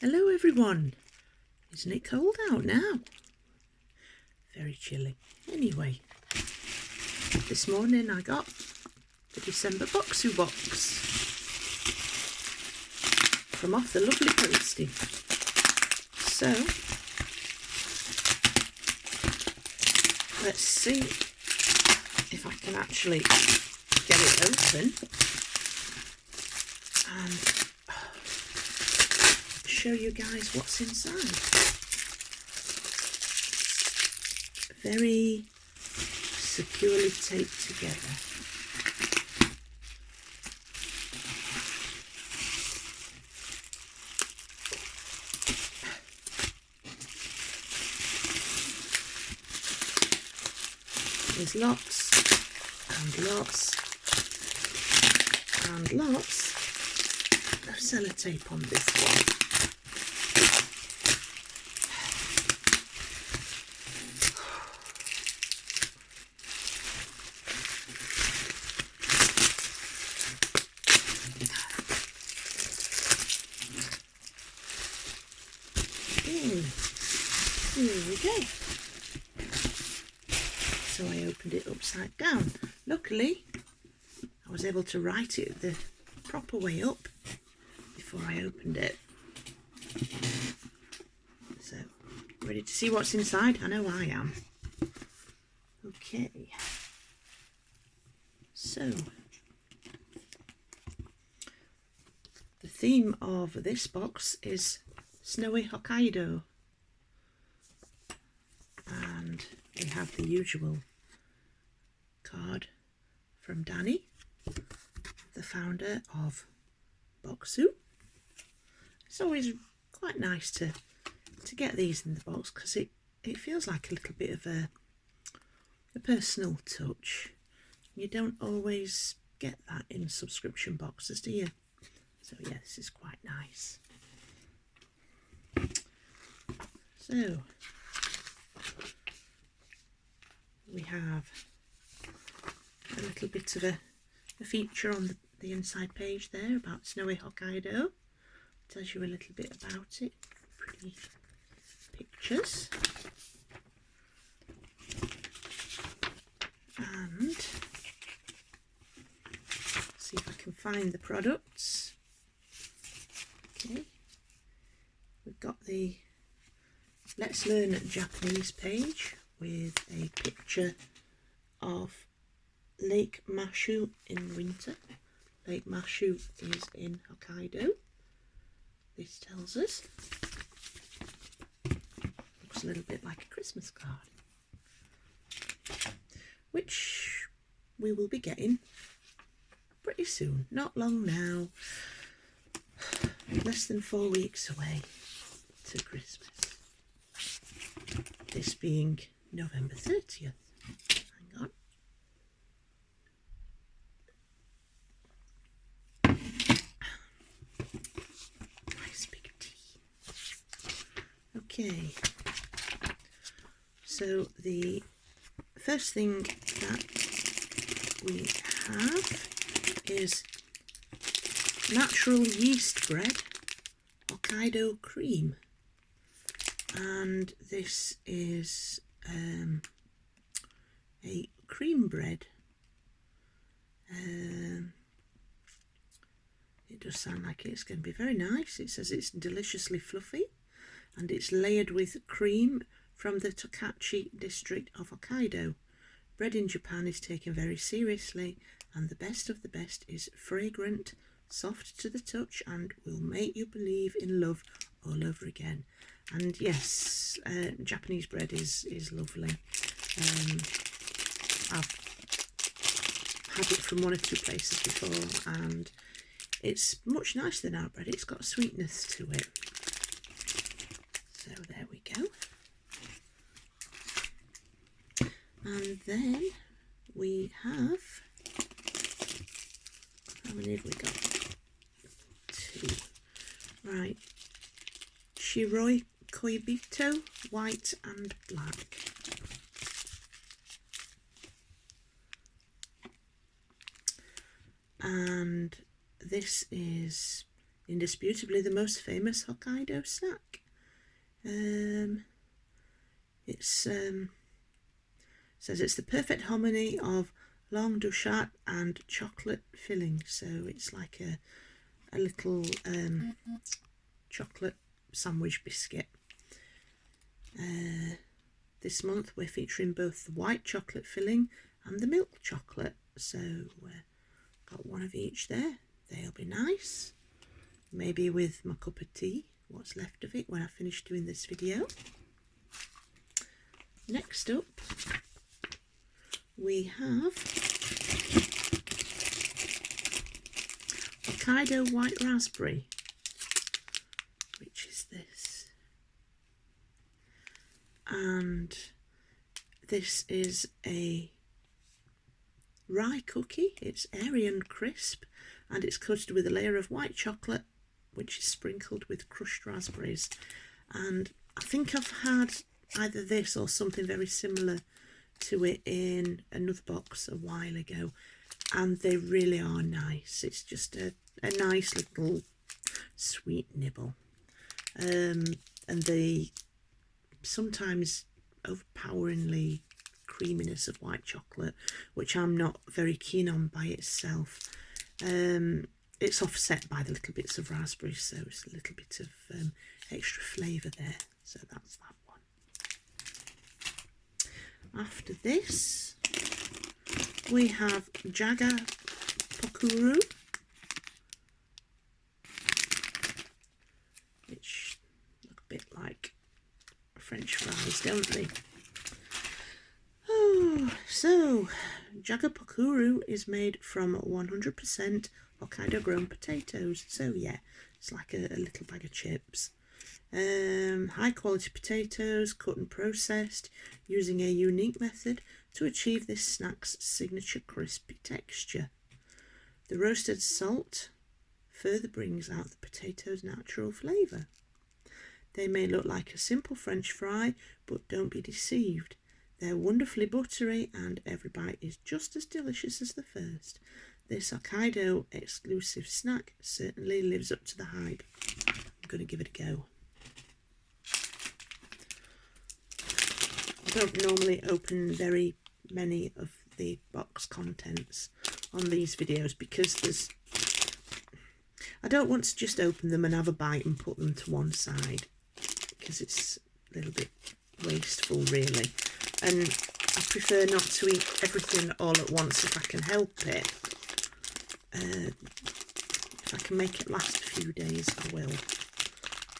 Hello everyone. Isn't it cold out now? Very chilly. Anyway, this morning I got the December Bokksu box from off the lovely postie. So, let's see if I can actually get it open and show you guys what's inside. Very securely taped together. There's lots and lots and lots of sellotape on this one. Here we go. So I opened it upside down. Luckily, I was able to write it the proper way up before I opened it. So, ready to see what's inside? I know I am. Okay. So, the theme of this box is Snowy Hokkaido. And we have the usual card from Danny, the founder of Bokksu. It's always quite nice to get these in the box because it feels like a little bit of a personal touch. You don't always get that in subscription boxes, do you? So yeah, this is quite nice. So we have a little bit of a feature on the inside page there about Snowy Hokkaido. Tells you a little bit about it. Pretty pictures. And see if I can find the products. Okay. We've got the Let's Learn Japanese page with a picture of Lake Mashu in winter. Lake Mashu is in Hokkaido. This tells us. Looks a little bit like a Christmas card, which we will be getting pretty soon. Not long now. Less than 4 weeks away to Christmas. This being November 30th. Hang on. Nice big tea. Okay. So the first thing that we have is natural yeast bread, Hokkaido cream. And this is a cream bread. It does sound like it's going to be very nice. It says it's deliciously fluffy and it's layered with cream from the Tokachi district of Hokkaido. Bread in Japan is taken very seriously, and the best of the best is fragrant, soft to the touch, and will make you believe in love all over again. And yes, Japanese bread is lovely. I've had it from one or two places before, and it's much nicer than our bread. It's got a sweetness to it. So there we go. And then we have, how many have we got? 2. Right. Shiroi Koibito, white and black. And this is indisputably the most famous Hokkaido snack. It says it's the perfect harmony of langue de chat and chocolate filling. So it's like a little chocolate sandwich biscuit. This month we're featuring both the white chocolate filling and the milk chocolate. So got one of each there. They'll be nice. Maybe with my cup of tea, what's left of it when I finish doing this video. Next up, we have Hokkaido white raspberry, which is this. And this is a rye cookie. It's airy and crisp, and it's coated with a layer of white chocolate, which is sprinkled with crushed raspberries. And I think I've had either this or something very similar to it in another box a while ago, and they really are nice. It's just a nice little sweet nibble, and the sometimes overpoweringly creaminess of white chocolate, which I'm not very keen on by itself. It's offset by the little bits of raspberry, so it's a little bit of extra flavour there. So that's that one. After this, we have Jaga Pokuru, which look a bit like French fries, don't they? Oh, so Jaga Pokuru is made from 100% Hokkaido grown potatoes. So yeah, it's like a little bag of chips. High quality potatoes, cut and processed using a unique method to achieve this snack's signature crispy texture. The roasted salt further brings out the potato's natural flavour. They may look like a simple French fry, but don't be deceived. They're wonderfully buttery and every bite is just as delicious as the first. This Hokkaido exclusive snack certainly lives up to the hype. I'm going to give it a go. I don't normally open very many of the box contents on these videos because I don't want to just open them and have a bite and put them to one side, because it's a little bit wasteful really, and I prefer not to eat everything all at once if I can help it. If I can make it last a few days, I will.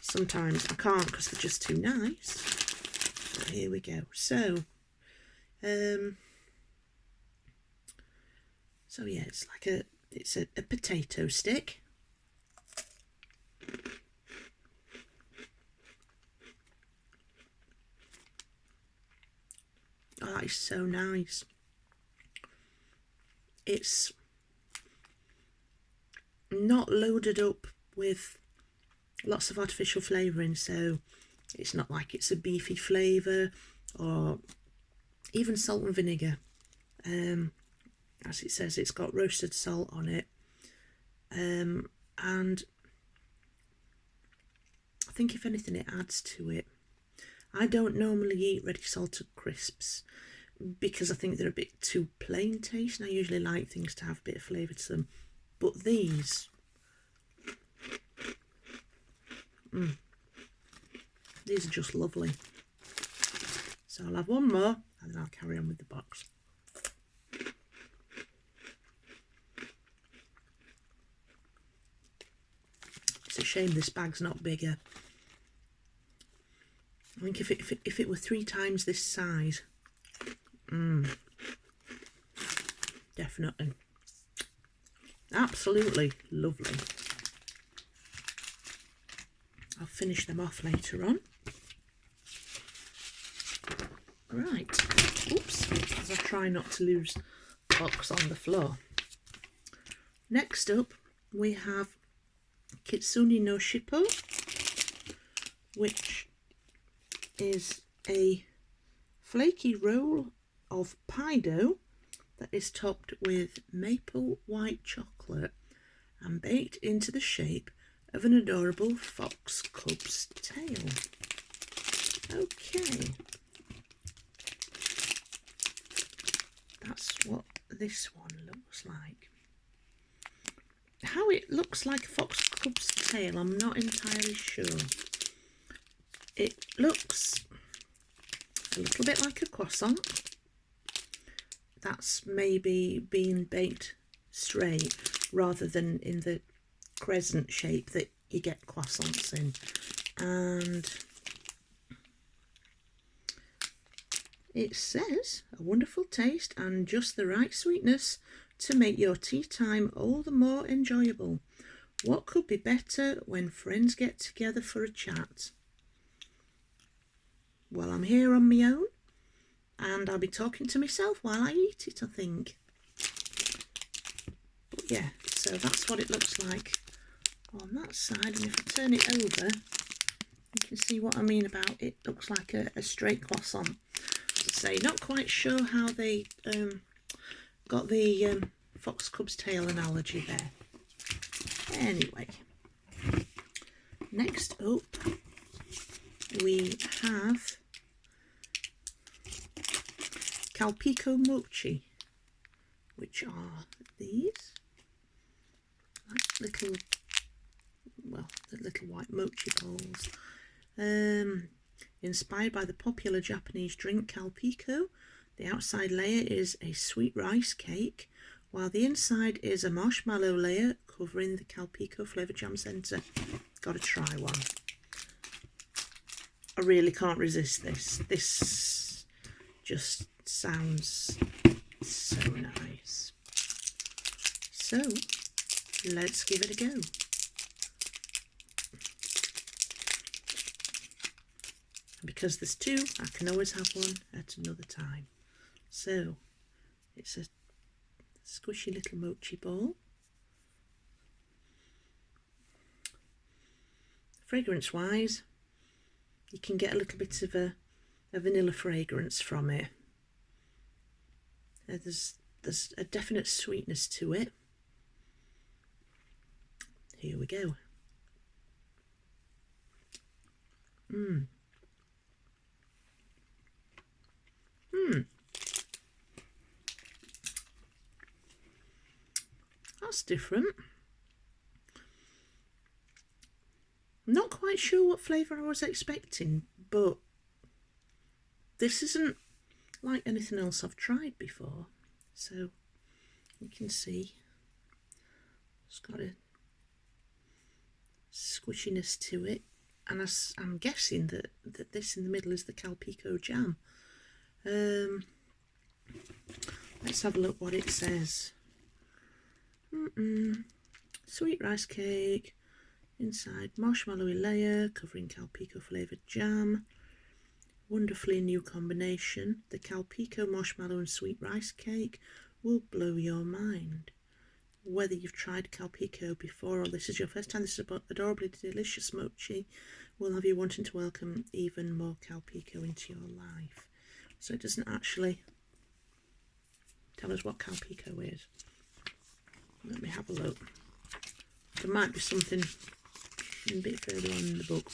Sometimes I can't because they're just too nice. But here we go. So yeah, it's like a potato stick. Oh, that is so nice. It's not loaded up with lots of artificial flavouring, so it's not like it's a beefy flavour or even salt and vinegar. As it says, it's got roasted salt on it, and I think if anything it adds to it. I don't normally eat ready salted crisps because I think they're a bit too plain taste, and I usually like things to have a bit of flavour to them. But these, these are just lovely. So I'll have one more and then I'll carry on with the box. It's a shame this bag's not bigger. I think if it were 3 times this size, definitely. Absolutely lovely. I'll finish them off later on. Right. Oops. As I try not to lose the box on the floor. Next up, we have Kitsune no Shippo, which is a flaky roll of pie dough that is topped with maple white chocolate and baked into the shape of an adorable fox cub's tail. Okay, that's what this one looks like. How it looks like a fox cub's tail, I'm not entirely sure. It looks a little bit like a croissant. That's maybe being baked straight rather than in the crescent shape that you get croissants in. And it says a wonderful taste and just the right sweetness to make your tea time all the more enjoyable. What could be better when friends get together for a chat? Well, I'm here on my own and I'll be talking to myself while I eat it, I think. But yeah, so that's what it looks like on that side, and if I turn it over you can see what I mean about it looks like a straight croissant. As I say, not quite sure how they got the fox cub's tail analogy there. Anyway, next up we have Calpico mochi, which are these like little, well, the little white mochi balls. Inspired by the popular Japanese drink Calpico, the outside layer is a sweet rice cake, while the inside is a marshmallow layer covering the Calpico flavour jam centre. Gotta try one. I really can't resist this. This just sounds so nice. So, let's give it a go. Because there's two, I can always have one at another time. So, it's a squishy little mochi ball. Fragrance wise, you can get a little bit of a vanilla fragrance from it. There's a definite sweetness to it. Here we go. That's different. Not quite sure what flavour I was expecting, but this isn't like anything else I've tried before. So you can see it's got a squishiness to it, and I'm guessing that this in the middle is the Calpico jam. Let's have a look what it says. Sweet rice cake, inside marshmallowy layer covering Calpico flavoured jam. Wonderfully new combination. The Calpico marshmallow and sweet rice cake will blow your mind. Whether you've tried Calpico before or this is your first time, this is adorably delicious mochi will have you wanting to welcome even more Calpico into your life. So it doesn't actually tell us what Calpico is. Let me have a look. There might be something a bit further on in the book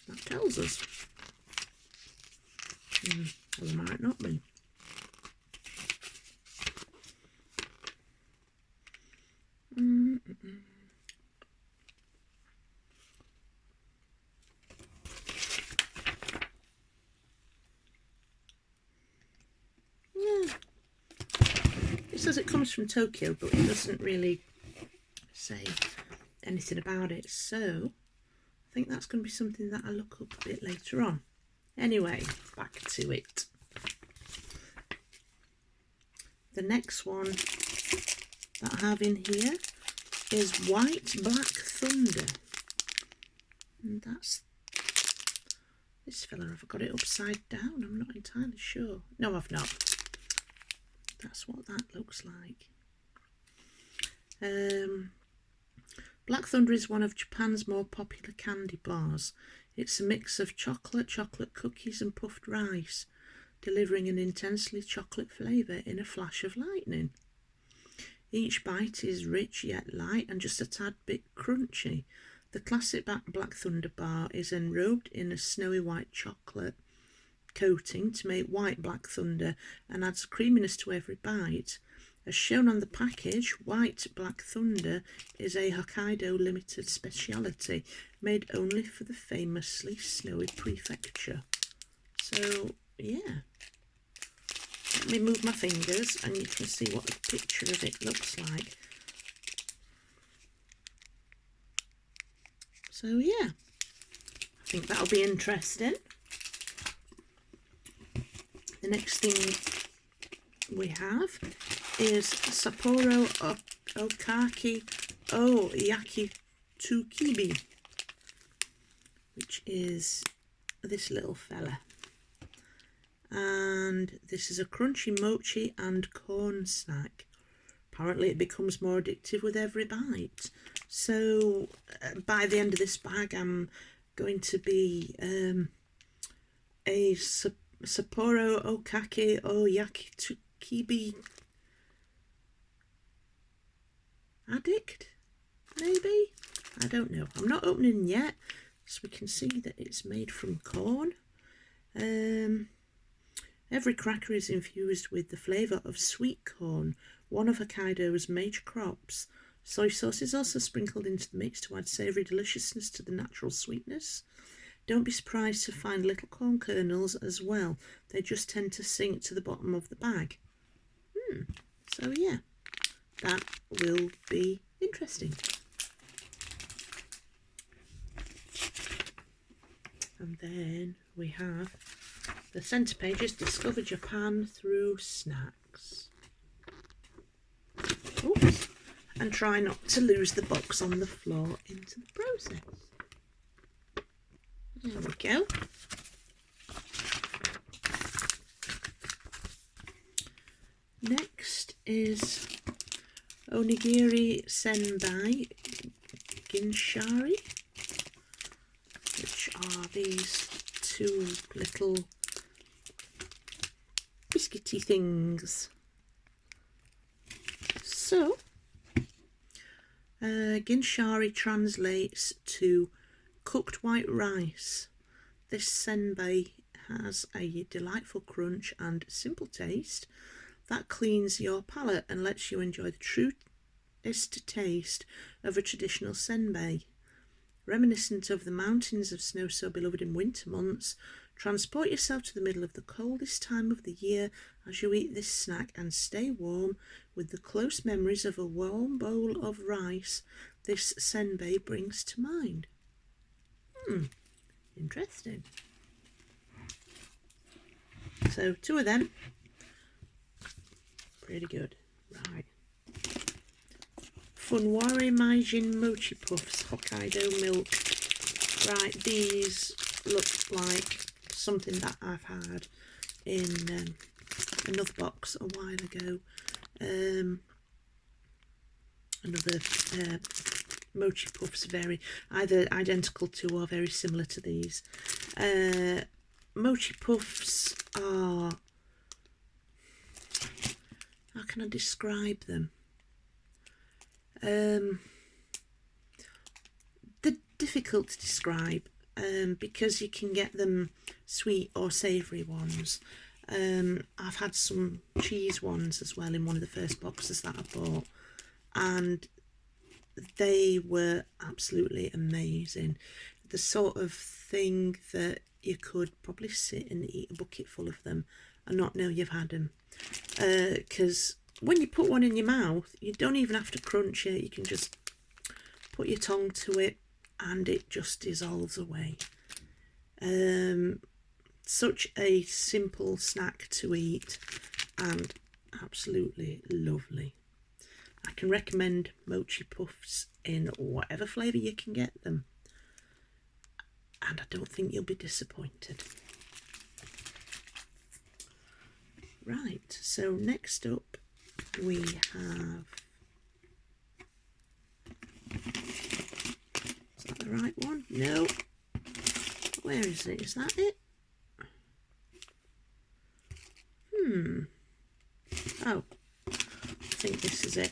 that tells us. Well, there might not be. Yeah. It says it comes from Tokyo, but it doesn't really say anything about it, so I think that's going to be something that I look up a bit later on. Anyway, back to it. The next one that I have in here is White Black Thunder, and that's this fella. Have I got it upside down? I'm not entirely sure. No, I've not. That's what that looks like. Black Thunder is one of Japan's more popular candy bars. It's a mix of chocolate cookies and puffed rice, delivering an intensely chocolate flavour in a flash of lightning. Each bite is rich yet light and just a tad bit crunchy. The classic Black Thunder bar is enrobed in a snowy white chocolate coating to make white Black Thunder and adds creaminess to every bite. As shown on the package, white Black Thunder is a Hokkaido limited speciality made only for the famously snowy prefecture. So, yeah. Let me move my fingers and you can see what the picture of it looks like. So, yeah. I think that'll be interesting. The next thing we have is Sapporo Okaki O Yaki Tsukibi, which is this little fella. And this is a crunchy mochi and corn snack. Apparently it becomes more addictive with every bite. So by the end of this bag I'm going to be a Sapporo Okaki O Yaki Tsukibi addict, maybe? I don't know. I'm not opening yet, so we can see that it's made from corn. Every cracker is infused with the flavour of sweet corn, one of Hokkaido's major crops. Soy sauce is also sprinkled into the mix to add savoury deliciousness to the natural sweetness. Don't be surprised to find little corn kernels as well. They just tend to sink to the bottom of the bag. So yeah, that will be interesting. And then we have the centre page is Discover Japan through snacks. Oops. And try not to lose the box on the floor into the process. There we go. Next is Onigiri Senbai Ginshari, which are these two little biscuity things. So, Ginshari translates to cooked white rice. This senbei has a delightful crunch and simple taste that cleans your palate and lets you enjoy the truest taste of a traditional senbei. Reminiscent of the mountains of snow so beloved in winter months, transport yourself to the middle of the coldest time of the year as you eat this snack and stay warm with the close memories of a warm bowl of rice this senbei brings to mind. Interesting. So 2 of them. Pretty good. Right. Funwari Maijin Mochi Puffs, Hokkaido milk. Right, these look like something that I've had in another box a while ago. Another Mochi Puffs, very either identical to or very similar to these. Mochi Puffs are, how can I describe them? They're difficult to describe because you can get them sweet or savoury ones. I've had some cheese ones as well in one of the first boxes that I bought, and they were absolutely amazing. The sort of thing that you could probably sit and eat a bucket full of them and not know you've had them, because when you put one in your mouth you don't even have to crunch it, you can just put your tongue to it and it just dissolves away. Such a simple snack to eat and absolutely lovely. I can recommend Mochi Puffs in whatever flavour you can get them, and I don't think you'll be disappointed. Right, so next up we have, is that the right one? No. Where is it? Is that it? Oh, I think this is it.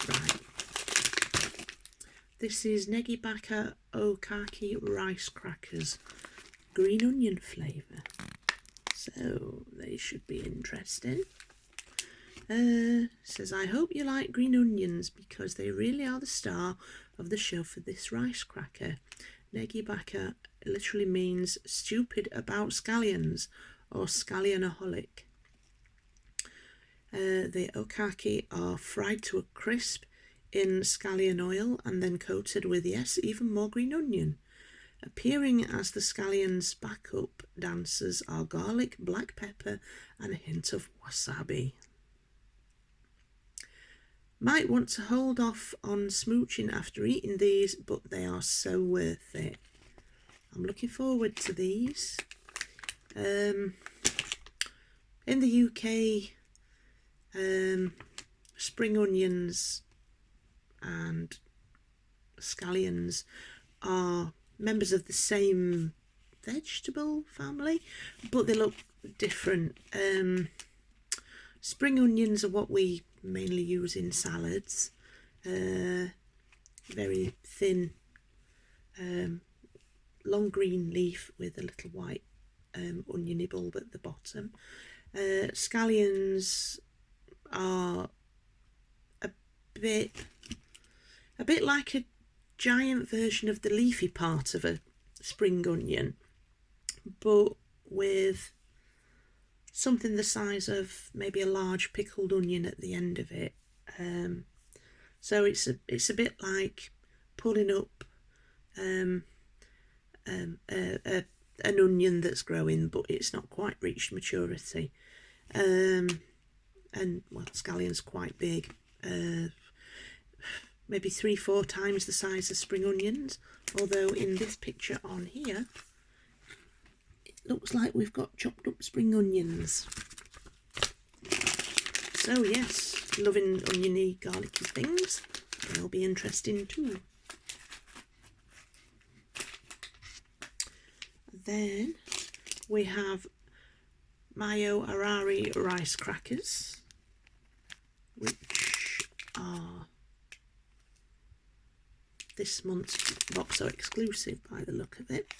Right. This is Negibaka Okaki rice crackers, green onion flavour. So they should be interesting. Says, I hope you like green onions because they really are the star of the show for this rice cracker. Negibaka literally means stupid about scallions or scallionaholic. The okaki are fried to a crisp in scallion oil and then coated with, yes, even more green onion. Appearing as the scallions' backup dancers are garlic, black pepper and a hint of wasabi. Might want to hold off on smooching after eating these, but they are so worth it. I'm looking forward to these. In the UK, spring onions and scallions are members of the same vegetable family, but they look different. Spring onions are what we mainly use in salads. Very thin, long green leaf with a little white oniony bulb at the bottom. Scallions are a bit like a giant version of the leafy part of a spring onion, but with something the size of maybe a large pickled onion at the end of it. So it's a bit like pulling up an onion that's growing, but it's not quite reached maturity. And well, scallion's quite big, maybe 3-4 times the size of spring onions, although in this picture on here it looks like we've got chopped up spring onions. So yes, loving oniony garlicky things, they'll be interesting too. Then we have Mayo Arari rice crackers, which are this month's Bokksu exclusive by the look of it.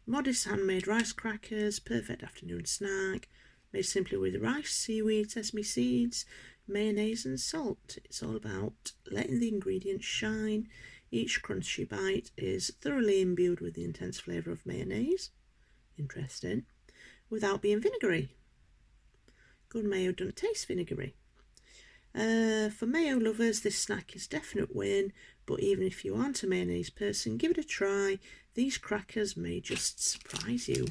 Modest handmade rice crackers, perfect afternoon snack, made simply with rice, seaweed, sesame seeds, mayonnaise and salt. It's all about letting the ingredients shine. Each crunchy bite is thoroughly imbued with the intense flavour of mayonnaise. Interesting. Without being vinegary. Good mayo doesn't taste vinegary. For mayo lovers, this snack is a definite win, but even if you aren't a mayonnaise person, give it a try. These crackers may just surprise you.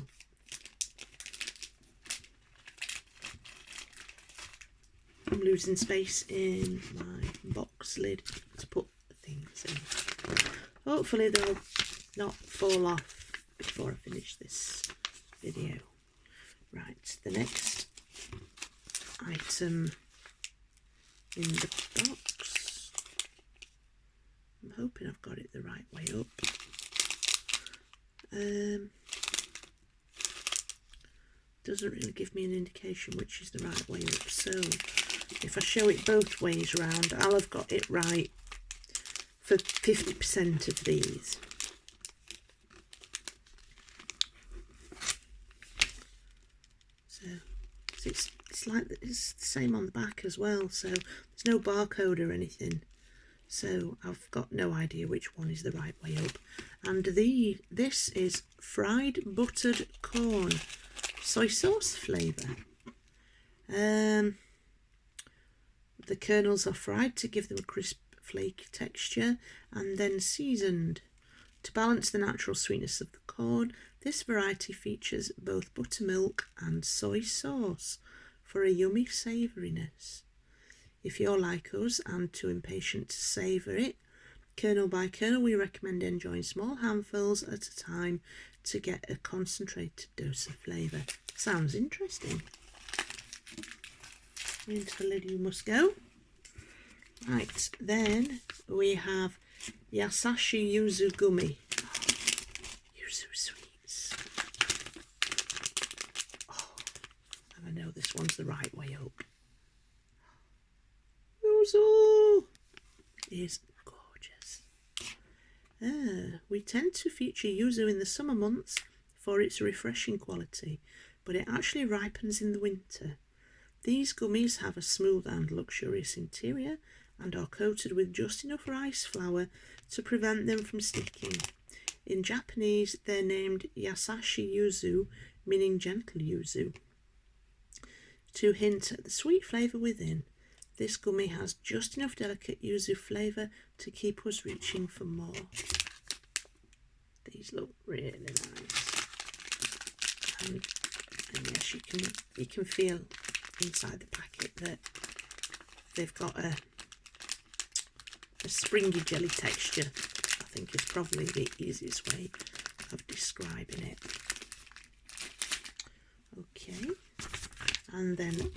I'm losing space in my box lid to put the things in. Hopefully they'll not fall off before I finish this video. Right, the next item in the box, I'm hoping I've got it the right way up. Doesn't really give me an indication which is the right way up, so if I show it both ways round, I'll have got it right for 50% of these. So it's like it's the same on the back as well, so there's no barcode or anything, so I've got no idea which one is the right way up. And this is fried buttered corn soy sauce flavour. The kernels are fried to give them a crisp flaky texture and then seasoned. To balance the natural sweetness of the corn, this variety features both buttermilk and soy sauce for a yummy savouriness. If you're like us and too impatient to savour it, kernel by kernel, we recommend enjoying small handfuls at a time to get a concentrated dose of flavour. Sounds interesting. Into the lid you must go. Right, then we have Yasashi Yuzu Gummy. Yuzu sweets. Oh, and I know this one's the right way up. yuzu is gorgeous. We tend to feature yuzu in the summer months for its refreshing quality, but it actually ripens in the winter. These gummies have a smooth and luxurious interior and are coated with just enough rice flour to prevent them from sticking. In Japanese, they're named Yasashi Yuzu, meaning gentle yuzu, to hint at the sweet flavour within. This gummy has just enough delicate yuzu flavour to keep us reaching for more. These look really nice. And yes, you can feel inside the packet that they've got a springy jelly texture. I think is probably the easiest way of describing it. Okay, and then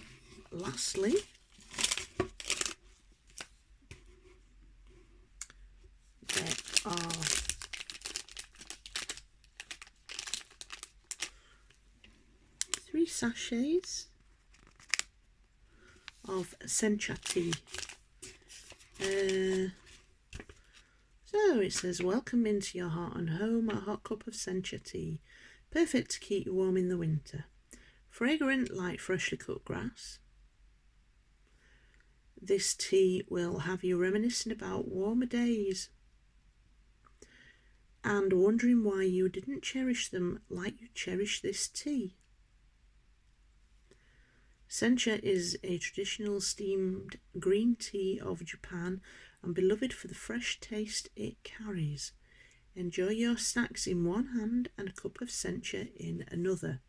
lastly, there are three sachets of sencha tea. So it says, welcome into your heart and home, a hot cup of sencha tea, perfect to keep you warm in the winter. Fragrant like freshly cut grass. This tea will have you reminiscing about warmer days and wondering why you didn't cherish them like you cherish this tea. Sencha is a traditional steamed green tea of Japan and beloved for the fresh taste it carries. Enjoy your snacks in one hand and a cup of sencha in another.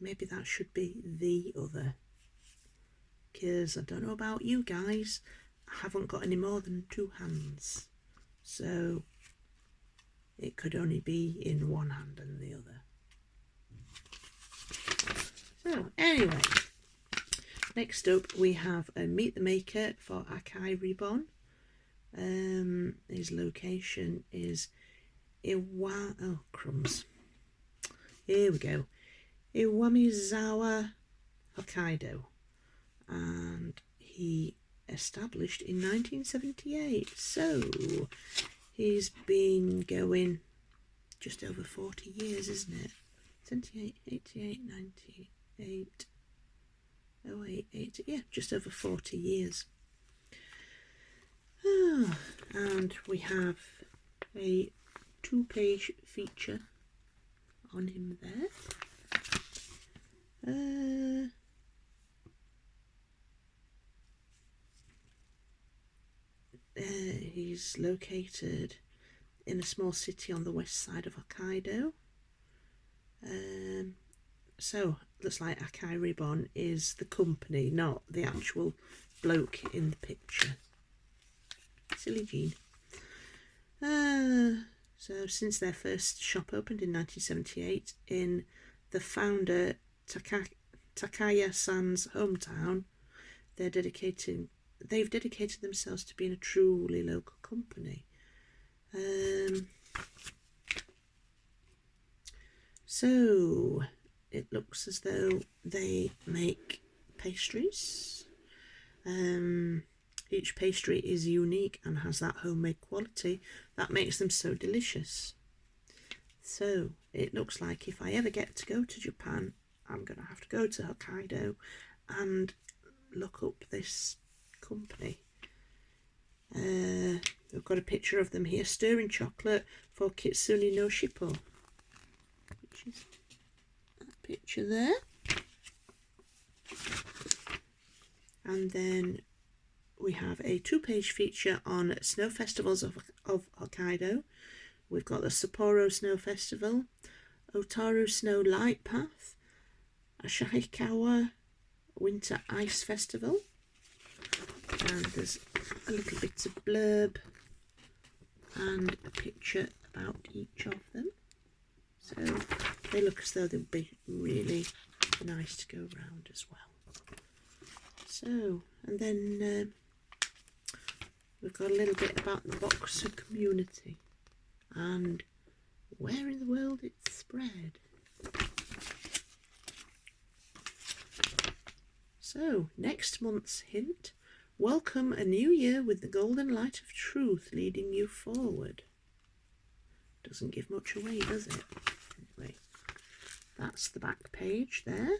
Maybe that should be the other, because I don't know about you guys, I haven't got any more than two hands, so it could only be in one hand and the other. So anyway, next up we have a Meet the Maker for Acai Ribbon. His location is Here we go. Iwamizawa, Hokkaido. And he established in 1978. So he's been going just over 40 years, isn't it? 78, 88, 98, 08, 80, yeah, just over 40 years. And we have a 2-page feature on him there. He's located in a small city on the west side of Hokkaido. So looks like Acai Ribbon is the company, not the actual bloke in the picture. Silly Jean. So since their first shop opened in 1978 in the founder Takaya-san's hometown, they've dedicated themselves to being a truly local company. So it looks as though they make pastries. Each pastry is unique and has that homemade quality that makes them so delicious. So it looks like if I ever get to go to Japan, I'm going to have to go to Hokkaido and look up this company. We've got a picture of them here, stirring chocolate for Kitsune no Shippo, which is that picture there. And then we have a 2-page feature on snow festivals of Hokkaido. We've got the Sapporo Snow Festival, Otaru Snow Light Path, Ashikawa Winter Ice Festival, and there's a little bit of blurb and a picture about each of them. So they look as though they'll be really nice to go around as well. So, and then we've got a little bit about the Bokksu community and where in the world it's spread. So So, next month's hint. Welcome a new year with the golden light of truth leading you forward. Doesn't give much away, does it? Anyway, that's the back page there.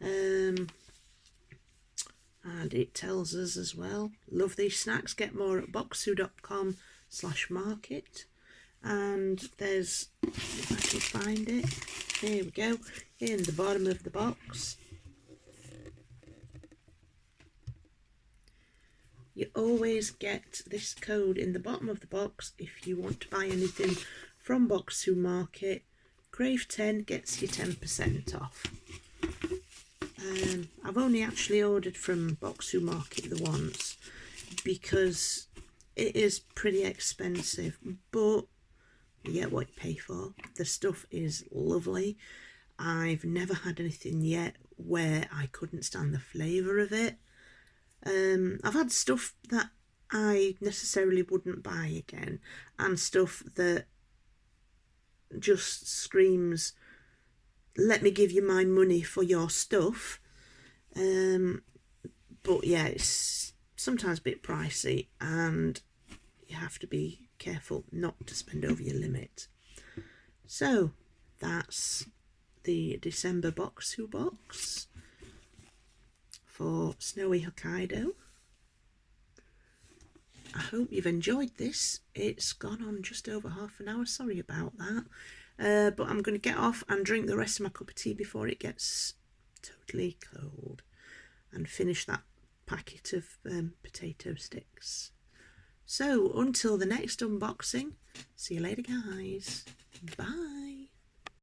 And it tells us as well, love these snacks, get more at bokksu.com/market. And there's, if I can find it, here we go, in the bottom of the box. You always get this code in the bottom of the box if you want to buy anything from Bokksu Market. Crave 10 gets you 10% off. I've only actually ordered from Bokksu Market the once because it is pretty expensive, but you get what you pay for. The stuff is lovely. I've never had anything yet where I couldn't stand the flavour of it. I've had stuff that I necessarily wouldn't buy again, and stuff that just screams, let me give you my money for your stuff. But yeah, it's sometimes a bit pricey, and you have to be careful not to spend over your limit. So that's the December Bokksu box for Snowy Hokkaido. I hope you've enjoyed this. It's gone on just over half an hour, sorry about that. But I'm going to get off and drink the rest of my cup of tea before it gets totally cold, and finish that packet of potato sticks. So until the next unboxing, see you later guys, bye.